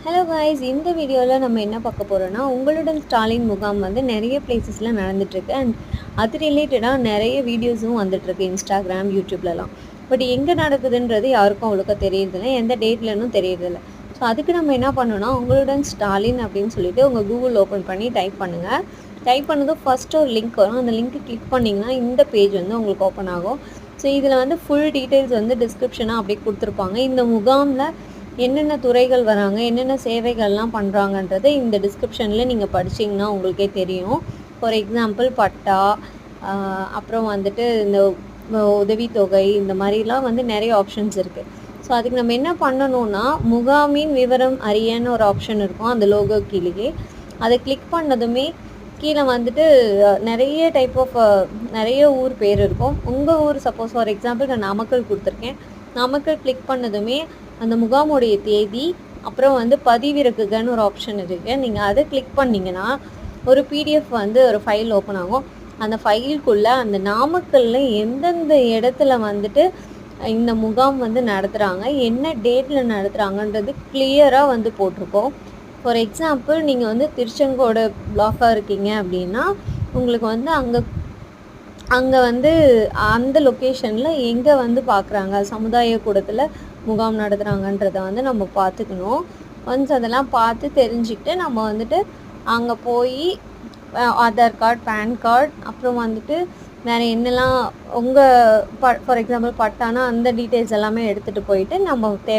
Hello guys, இந்த வீடியோவில் நம்ம என்ன பார்க்க போகிறோன்னா, உங்களுடன் ஸ்டாலின் முகாம் வந்து நிறைய பிளேசஸில் நடந்துட்டுருக்கு. அண்ட் அது ரிலேட்டடாக நிறைய வீடியோஸும் வந்துட்டுருக்கு இன்ஸ்டாகிராம், யூடியூப்லலாம். பட் எங்கே நடக்குதுன்றது யாருக்கும் அவ்வளோக்கா தெரியறதில்ல, எந்த டேட்லன்னு தெரியறதில்ல. ஸோ அதுக்கு நம்ம என்ன பண்ணோன்னா, உங்களுடன் ஸ்டாலின் அப்படின்னு சொல்லிட்டு உங்கள் கூகுள் ஓப்பன் பண்ணி டைப் பண்ணுங்கள். டைப் பண்ணதும் ஃபஸ்ட்டு ஒரு லிங்க் வரும். அந்த லிங்க்கு கிளிக் பண்ணிங்கன்னா இந்த பேஜ் வந்து உங்களுக்கு ஓப்பன் ஆகும். ஸோ இதில் வந்து ஃபுல் டீட்டெயில்ஸ் வந்து டிஸ்கிரிப்ஷனாக அப்படியே கொடுத்துருப்பாங்க. இந்த முகாமில் என்னென்ன துறைகள் வராங்க, என்னென்ன சேவைகள்லாம் பண்ணுறாங்கன்றது இந்த டிஸ்கிரிப்ஷனில் நீங்கள் படிச்சிங்கன்னா உங்களுக்கே தெரியும். ஃபார் எக்ஸாம்பிள் பட்டா, அப்புறம் வந்துட்டு இந்த உதவித்தொகை, இந்த மாதிரிலாம் வந்து நிறைய ஆப்ஷன்ஸ் இருக்குது. ஸோ அதுக்கு நம்ம என்ன பண்ணணும்னா, முகாமின் விவரம் அறியன்னு ஒரு ஆப்ஷன் இருக்கும் அந்த லோகோ கீழே. அதை கிளிக் பண்ணதுமே கீழே வந்துட்டு நிறைய டைப் ஆஃப் நிறைய ஊர் பேர் இருக்கும். உங்கள் ஊர் சப்போஸ் ஃபார் எக்ஸாம்பிள் நான் நாமக்கல் கொடுத்துருக்கேன். நாமக்கல் கிளிக் பண்ணதுமே அந்த முகாமுடைய தேதி, அப்புறம் வந்து பதிவிறக்குகன்னு ஒரு ஆப்ஷன் இருக்குது. நீங்கள் அதை கிளிக் பண்ணிங்கன்னா ஒரு பிடிஎஃப் வந்து ஒரு ஃபைல் ஓப்பன் ஆகும். அந்த ஃபைலுக்குள்ளே அந்த நாமக்கல்லில் எந்தெந்த இடத்துல வந்துட்டு இந்த முகாம் வந்து நடத்துகிறாங்க, என்ன டேட்டில் நடத்துகிறாங்கன்றது கிளியராக வந்து போட்டிருக்கோம். ஃபார் எக்ஸாம்பிள் நீங்கள் வந்து திருச்செங்கோடு பிளாக்காக இருக்கீங்க அப்படின்னா உங்களுக்கு வந்து அங்கே வந்து அந்த லொக்கேஷனில் எங்கே வந்து பார்க்குறாங்க, சமுதாய கூடத்தில் முகாம் நடத்துகிறாங்கன்றதை வந்து நம்ம பார்த்துக்கணும். ஒன்ஸ் அதெல்லாம் பார்த்து தெரிஞ்சுக்கிட்டு நம்ம வந்துட்டு அங்கே போய் ஆதார் கார்டு, பேன் கார்டு, அப்புறம் வந்துட்டு வேறு என்னெல்லாம் உங்கள் ஃபார் எக்ஸாம்பிள் பட்டானா அந்த டீட்டெயில்ஸ் எல்லாமே எடுத்துகிட்டு போயிட்டு நம்ம தேவை